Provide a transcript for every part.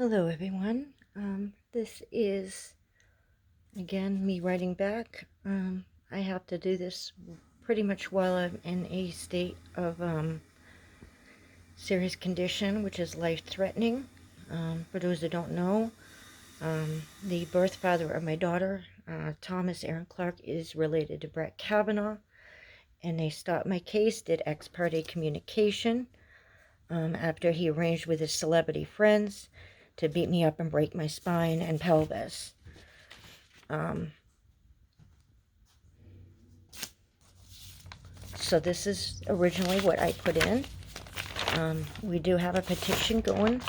Hello everyone. This is again me writing back. I have to do this pretty much while I'm in a state of serious condition, which is life-threatening. For those that don't know, the birth father of my daughter, Thomas Aaron Clark, is related to Brett Kavanaugh, and they stopped my case, did ex parte communication after he arranged with his celebrity friends to beat me up and break my spine and pelvis. So this is originally what I put in. We do have a petition going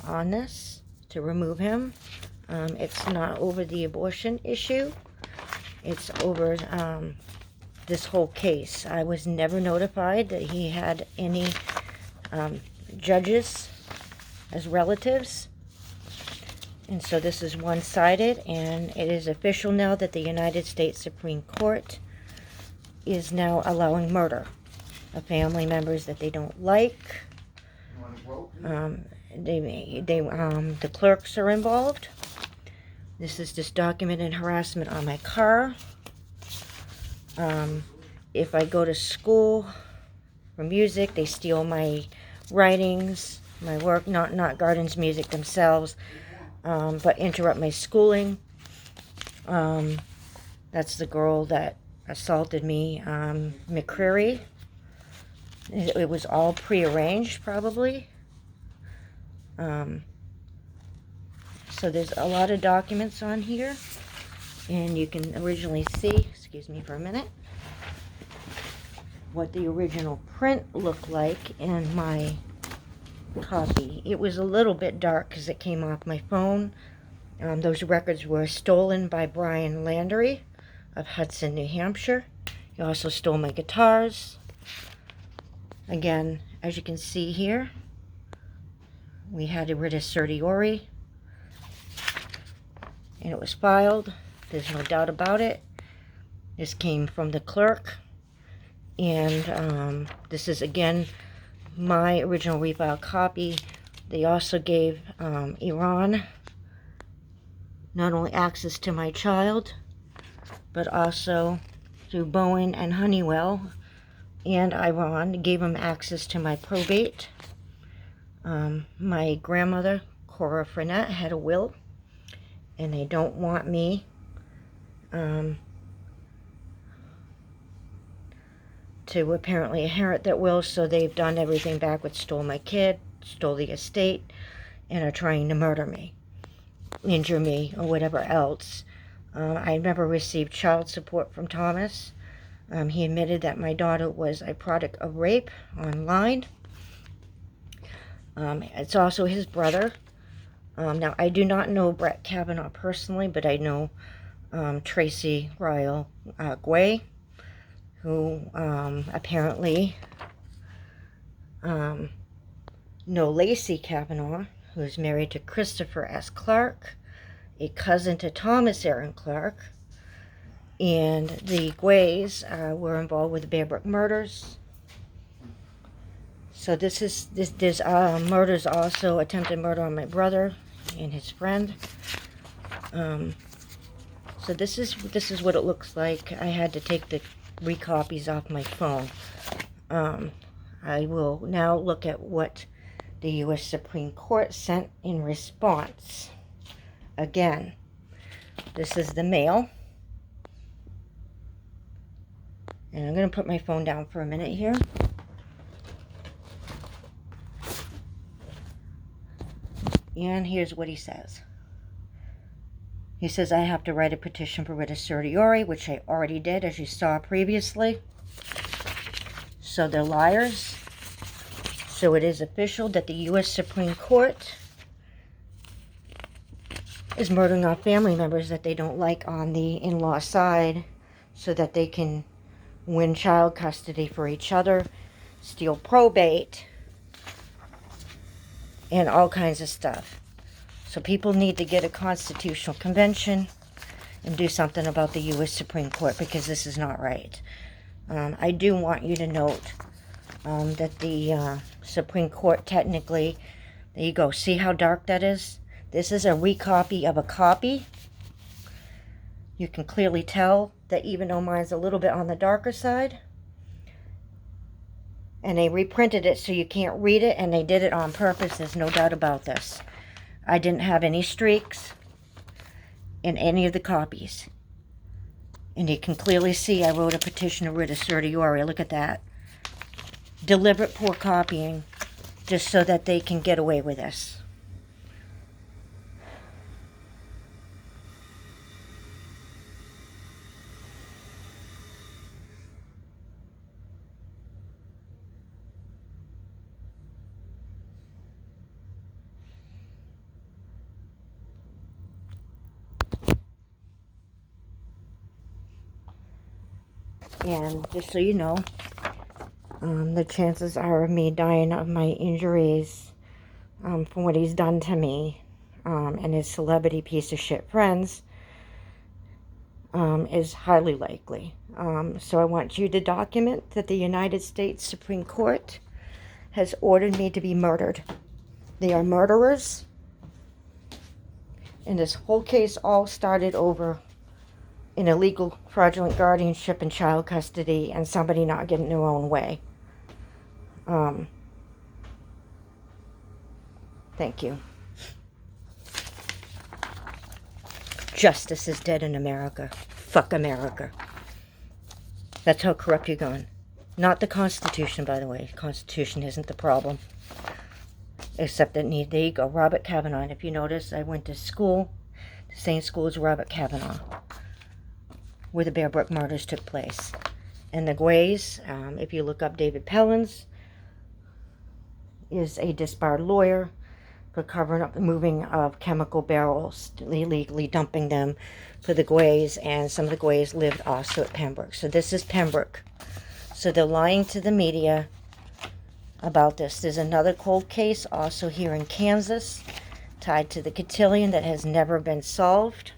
on this to remove him. It's not over the abortion issue. It's over this whole case. I was never notified that he had any judges as relatives. And so this is one-sided, and it is official now that the United States Supreme Court is now allowing murder of family members that they don't like. The clerks are involved. This is just documented harassment on my car. If I go to school for music, they steal my writings, my work, not Garden's music themselves, but interrupt my schooling. That's the girl that assaulted me, McCreary. It was all prearranged, probably. So there's a lot of documents on here, and you can originally see, excuse me for a minute, what the original print looked like in my copy. It was a little bit dark because it came off my phone. Those records were stolen by Brian Landry of Hudson, New Hampshire. He also stole my guitars. Again, as you can see here, we had a writ of certiorari, and it was filed. There's no doubt about it. This came from the clerk, and this is again my original refiled copy. They also gave Iran not only access to my child, but also through Bowen and Honeywell and Iran gave them access to my probate. My grandmother, Cora Frenette, had a will, and they don't want me to apparently inherit that will, so they've done everything backwards, stole my kid, stole the estate, and are trying to murder me, injure me, or whatever else. I never received child support from Thomas. He admitted that my daughter was a product of rape online. It's also his brother. Now, I do not know Brett Kavanaugh personally, but I know Tracy Ryle Guay, who apparently know Lacey Kavanaugh, who is married to Christopher S. Clark, a cousin to Thomas Aaron Clark, and the Guays were involved with the Bear Brook Murders. So there's murders also, attempted murder on my brother and his friend. So this is what it looks like. I had to take the recopies off my phone. I will now look at what the U.S. Supreme Court sent in response. Again, this is the mail. And I'm going to put my phone down for a minute here. And here's what he says. He says, I have to write a petition for writ of certiorari, which I already did, as you saw previously. So they're liars. So it is official that the U.S. Supreme Court is murdering our family members that they don't like on the in-law side, so that they can win child custody for each other, steal probate, and all kinds of stuff. So people need to get a constitutional convention and do something about the U.S. Supreme Court, because this is not right. I do want you to note that the Supreme Court, technically, There you go. See how dark that is? This is a recopy of a copy. You can clearly tell that even though mine's a little bit on the darker side, and they reprinted it so you can't read it, and they did it on purpose. There's no doubt about this. I didn't have any streaks in any of the copies. And you can clearly see I wrote a petition of writ of certiorari. Look at that. Deliberate poor copying, just so that they can get away with this. And just so you know, the chances are of me dying of my injuries from what he's done to me and his celebrity piece of shit friends is highly likely. So I want you to document that the United States Supreme Court has ordered me to be murdered. They are murderers. And this whole case all started over in illegal fraudulent guardianship and child custody and somebody not getting their own way. Thank you. Justice is dead in America. Fuck America. That's how corrupt you're going. Not the Constitution, by the way. The Constitution isn't the problem. Except that there you go, Robert Kavanaugh. And if you notice, I went to school, the same school as Robert Kavanaugh, where the Bear Brook Murders took place. And the Guays, if you look up David Pellins, is a disbarred lawyer for covering up the moving of chemical barrels, illegally dumping them for the Guays, and some of the Guays lived also at Pembroke. So this is Pembroke. So they're lying to the media about this. There's another cold case also here in Kansas, tied to the cotillion that has never been solved.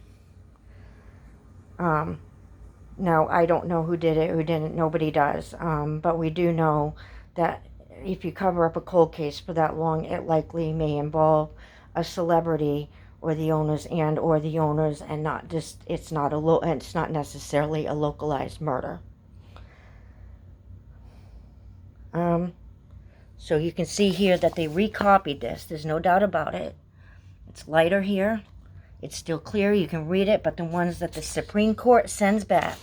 Now, I don't know who did it, who didn't. Nobody does. But we do know that if you cover up a cold case for that long, it likely may involve a celebrity or the owners and not just, it's not necessarily a localized murder. So you can see here that they recopied this. There's no doubt about it. It's lighter here. It's still clear. You can read it, but the ones that the Supreme Court sends back,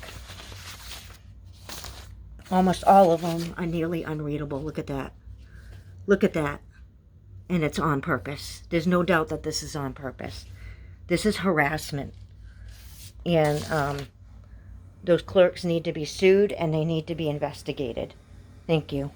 almost all of them are nearly unreadable. Look at that. Look at that. And it's on purpose. There's no doubt that this is on purpose. This is harassment. And those clerks need to be sued, and they need to be investigated. Thank you.